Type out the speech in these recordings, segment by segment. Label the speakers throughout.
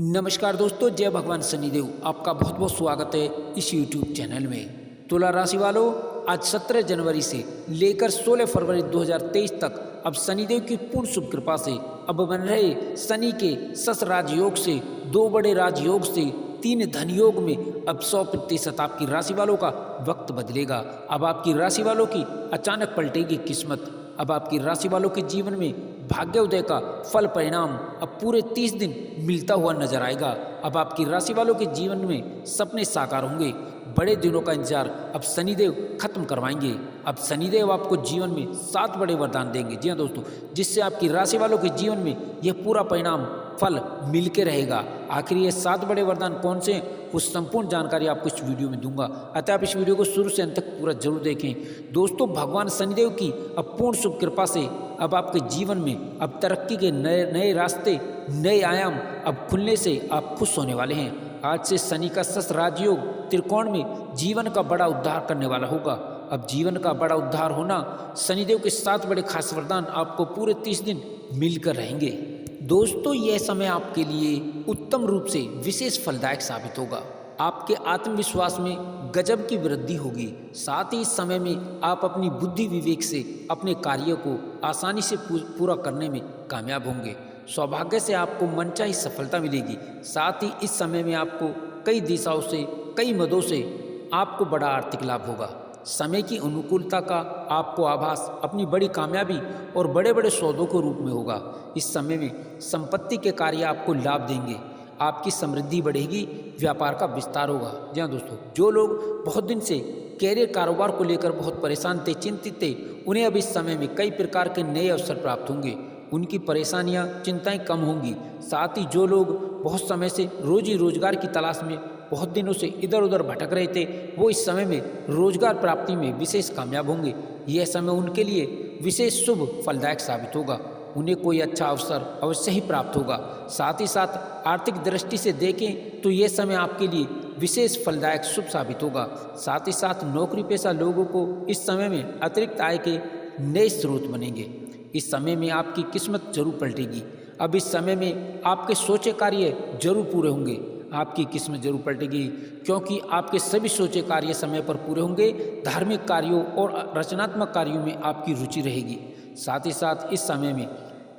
Speaker 1: नमस्कार दोस्तों, जय भगवान शनिदेव। आपका बहुत बहुत स्वागत है इस YouTube चैनल में। तुला राशि वालों, आज 17 जनवरी से लेकर 16 फरवरी 2023 तक अब शनिदेव की पूर्ण शुभ कृपा से अब बन रहे शनि के सस राजयोग से, 2 बड़े राजयोग से 3 धन योग में अब 100% आपकी राशि वालों का वक्त बदलेगा। अब आपकी राशि वालों की अचानक पलटेगी किस्मत। अब आपकी राशि वालों के जीवन में भाग्योदय का फल परिणाम अब पूरे 30 दिन मिलता हुआ नजर आएगा। अब आपकी राशि वालों के जीवन में सपने साकार होंगे। बड़े दिनों का इंतजार अब शनिदेव खत्म करवाएंगे। अब शनिदेव आपको जीवन में 7 बड़े वरदान देंगे। जी हाँ दोस्तों, जिससे आपकी राशि वालों के जीवन में यह पूरा परिणाम फल मिल के रहेगा। आखिर ये 7 बड़े वरदान कौन से हैं, उस संपूर्ण जानकारी आपको इस वीडियो में दूंगा। अतः आप इस वीडियो को शुरू से अंत तक पूरा जरूर देखें। दोस्तों, भगवान शनिदेव की अब पूर्ण शुभ कृपा से अब आपके जीवन में अब तरक्की के नए रास्ते, नए आयाम अब खुलने से आप खुश होने वाले हैं। आज से शनि का सस राजयोग त्रिकोण में जीवन का बड़ा उद्धार करने वाला होगा। अब जीवन का बड़ा उद्धार होना, शनिदेव के 7 बड़े खास वरदान आपको पूरे 30 दिन मिलकर रहेंगे। दोस्तों, यह समय आपके लिए उत्तम रूप से विशेष फलदायक साबित होगा। आपके आत्मविश्वास में गजब की वृद्धि होगी। साथ ही इस समय में आप अपनी बुद्धि विवेक से अपने कार्य को आसानी से पूरा करने में कामयाब होंगे। सौभाग्य से आपको मनचाही सफलता मिलेगी। साथ ही इस समय में आपको कई दिशाओं से, कई मदों से आपको बड़ा आर्थिक लाभ होगा। समय की अनुकूलता का आपको आभास अपनी बड़ी कामयाबी और बड़े बड़े सौदों के रूप में होगा। इस समय में संपत्ति के कार्य आपको लाभ देंगे। आपकी समृद्धि बढ़ेगी, व्यापार का विस्तार होगा। जी हाँ दोस्तों, जो लोग बहुत दिन से कैरियर कारोबार को लेकर बहुत परेशान थे, चिंतित थे, उन्हें अब इस समय में कई प्रकार के नए अवसर प्राप्त होंगे। उनकी परेशानियां, चिंताएं कम होंगी। साथ ही जो लोग बहुत समय से रोजी रोजगार की तलाश में बहुत दिनों से इधर उधर भटक रहे थे, वो इस समय में रोजगार प्राप्ति में विशेष कामयाब होंगे। यह समय उनके लिए विशेष शुभ फलदायक साबित होगा। उन्हें कोई अच्छा अवसर अवश्य ही प्राप्त होगा। साथ ही साथ आर्थिक दृष्टि से देखें तो यह समय आपके लिए विशेष फलदायक शुभ साबित होगा। साथ ही साथ नौकरी पेशा लोगों को इस समय में अतिरिक्त आय के नए स्रोत बनेंगे। इस समय में आपकी किस्मत जरूर पलटेगी। अब इस समय में आपके सोचे कार्य जरूर पूरे होंगे। आपकी किस्मत जरूर पलटेगी, क्योंकि आपके सभी सोचे कार्य समय पर पूरे होंगे। धार्मिक कार्यों और रचनात्मक कार्यों में आपकी रुचि रहेगी। साथ ही साथ इस समय में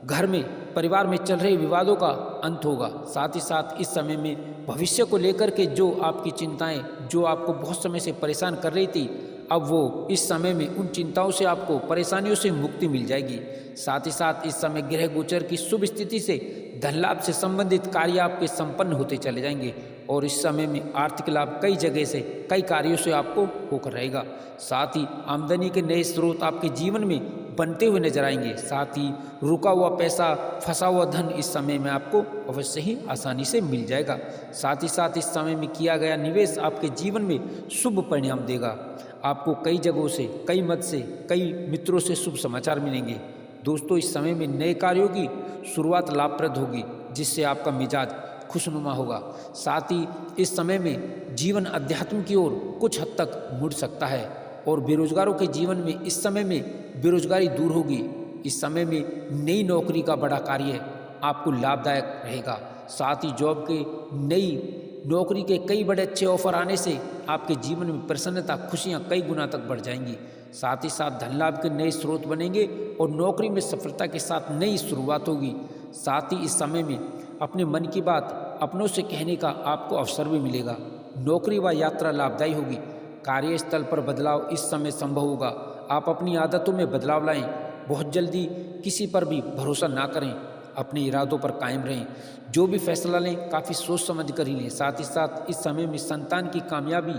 Speaker 1: घर में, परिवार में चल रहे विवादों का अंत होगा। साथ ही साथ इस समय में भविष्य को लेकर के जो आपकी चिंताएं, जो आपको बहुत समय से परेशान कर रही थी, अब वो इस समय में उन चिंताओं से, आपको परेशानियों से मुक्ति मिल जाएगी। साथ ही साथ इस समय ग्रह गोचर की शुभ स्थिति से धन लाभ से संबंधित कार्य आपके संपन्न होते चले जाएंगे। और इस समय में आर्थिक लाभ कई जगह से, कई कार्यों से आपको होकर रहेगा। साथ ही आमदनी के नए स्रोत आपके जीवन में बनते हुए नजर आएंगे। साथ ही रुका हुआ पैसा, फंसा हुआ धन इस समय में आपको अवश्य ही आसानी से मिल जाएगा। साथ ही साथ इस समय में किया गया निवेश आपके जीवन में शुभ परिणाम देगा। आपको कई जगहों से, कई मत से, कई मित्रों से शुभ समाचार मिलेंगे। दोस्तों, इस समय में नए कार्यों की शुरुआत लाभप्रद होगी, जिससे आपका मिजाज खुशनुमा होगा। साथ ही इस समय में जीवन अध्यात्म की ओर कुछ हद तक मुड़ सकता है और बेरोजगारों के जीवन में इस समय में बेरोजगारी दूर होगी। इस समय में नई नौकरी का बड़ा कार्य आपको लाभदायक रहेगा। साथ ही जॉब के, नई नौकरी के कई बड़े अच्छे ऑफर आने से आपके जीवन में प्रसन्नता, खुशियां कई गुना तक बढ़ जाएंगी। साथ ही साथ धन लाभ के नए स्रोत बनेंगे और नौकरी में सफलता के साथ नई शुरुआत होगी। साथ ही इस समय में अपने मन की बात अपनों से कहने का आपको अवसर भी मिलेगा। नौकरी व यात्रा लाभदायी होगी। कार्यस्थल पर बदलाव इस समय संभव होगा। आप अपनी आदतों में बदलाव लाएं। बहुत जल्दी किसी पर भी भरोसा ना करें। अपने इरादों पर कायम रहें। जो भी फैसला लें, काफ़ी सोच समझ कर ही लें। साथ ही साथ इस समय में संतान की कामयाबी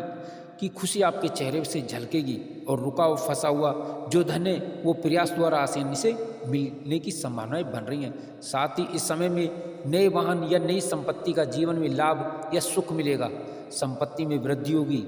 Speaker 1: की खुशी आपके चेहरे से झलकेगी और रुका हुआ, फंसा हुआ जो धन है, वो प्रयास द्वारा आसानी से मिलने की संभावनाएं बन रही हैं। साथ ही इस समय में नए वाहन या नई संपत्ति का जीवन में लाभ या सुख मिलेगा। संपत्ति में वृद्धि होगी।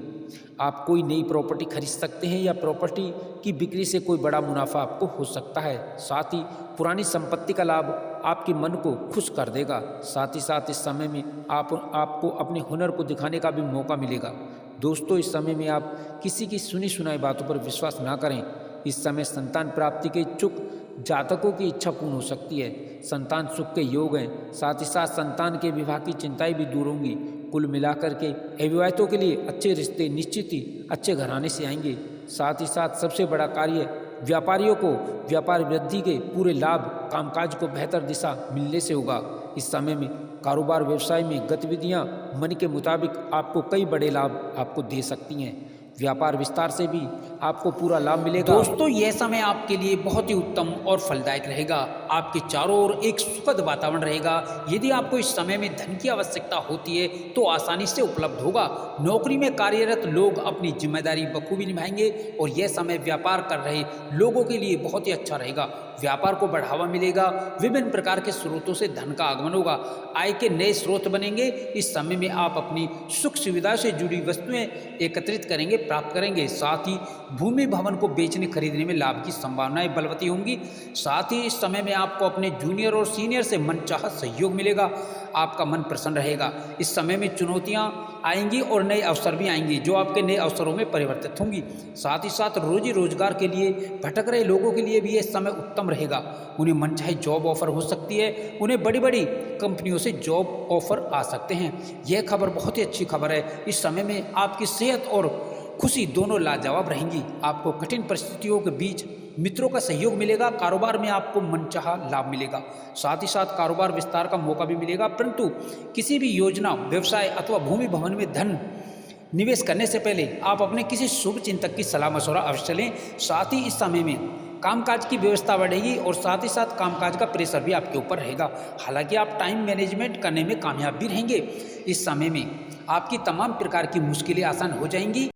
Speaker 1: आप कोई नई प्रॉपर्टी खरीद सकते हैं या प्रॉपर्टी की बिक्री से कोई बड़ा मुनाफा आपको हो सकता है। साथ ही पुरानी संपत्ति का लाभ आपके मन को खुश कर देगा। साथ ही साथ इस समय में आपको अपने हुनर को दिखाने का भी मौका मिलेगा। दोस्तों, इस समय में आप किसी की सुनी सुनाई बातों पर विश्वास ना करें। इस समय संतान प्राप्ति के इच्छुक जातकों की इच्छा पूर्ण हो सकती है। संतान सुख के योग हैं। साथ ही साथ संतान के विवाह की चिंताएं भी दूर होंगी। कुल मिलाकर के अविवाहितों के लिए अच्छे रिश्ते निश्चित ही अच्छे घराने से आएंगे। साथ ही साथ सबसे बड़ा कार्य व्यापारियों को व्यापार वृद्धि के पूरे लाभ, कामकाज को बेहतर दिशा मिलने से होगा। इस समय में कारोबार व्यवसाय में गतिविधियां मन के मुताबिक आपको कई बड़े लाभ आपको दे सकती हैं। व्यापार विस्तार से भी आपको पूरा लाभ मिलेगा।
Speaker 2: दोस्तों, यह समय आपके लिए बहुत ही उत्तम और फलदायक रहेगा। आपके चारों ओर एक सुखद वातावरण रहेगा। यदि आपको इस समय में धन की आवश्यकता होती है तो आसानी से उपलब्ध होगा। नौकरी में कार्यरत लोग अपनी जिम्मेदारी बखूबी निभाएंगे और यह समय व्यापार कर रहे लोगों के लिए बहुत ही अच्छा रहेगा। व्यापार को बढ़ावा मिलेगा। विभिन्न प्रकार के स्रोतों से धन का आगमन होगा। आय के नए स्रोत बनेंगे। इस समय में आप अपनी सुख सुविधाओं से जुड़ी वस्तुएं एकत्रित करेंगे, प्राप्त करेंगे। साथ ही भूमि भवन को बेचने खरीदने में लाभ की संभावनाएं बलवती होंगी। साथ ही इस समय में आपको अपने जूनियर और सीनियर से मनचाहा सहयोग मिलेगा। आपका मन प्रसन्न रहेगा। इस समय में चुनौतियां आएंगी और नए अवसर भी आएंगे जो आपके नए अवसरों में परिवर्तित होंगी। साथ ही साथ रोजी रोजगार के लिए भटक रहे लोगों के लिए भी यह समय उत्तम रहेगा। उन्हें मनचाहे जॉब ऑफर हो सकती है। उन्हें बड़ी बड़ी कंपनियों से जॉब ऑफर आ सकते हैं। यह खबर बहुत ही अच्छी खबर है। इस समय में आपकी सेहत और खुशी दोनों लाजवाब रहेंगी। आपको कठिन परिस्थितियों के बीच मित्रों का सहयोग मिलेगा। कारोबार में आपको मनचाहा लाभ मिलेगा। साथ ही साथ कारोबार विस्तार का मौका भी मिलेगा। परंतु किसी भी योजना, व्यवसाय अथवा भूमि भवन में धन निवेश करने से पहले आप अपने किसी शुभ चिंतक की सलाह मशवरा अवश्य लें। साथ ही इस समय में कामकाज की व्यवस्था बढ़ेगी और साथ ही साथ कामकाज का प्रेशर भी आपके ऊपर रहेगा। हालांकि आप टाइम मैनेजमेंट करने में कामयाब भी रहेंगे। इस समय में आपकी तमाम प्रकार की मुश्किलें आसान हो जाएंगी।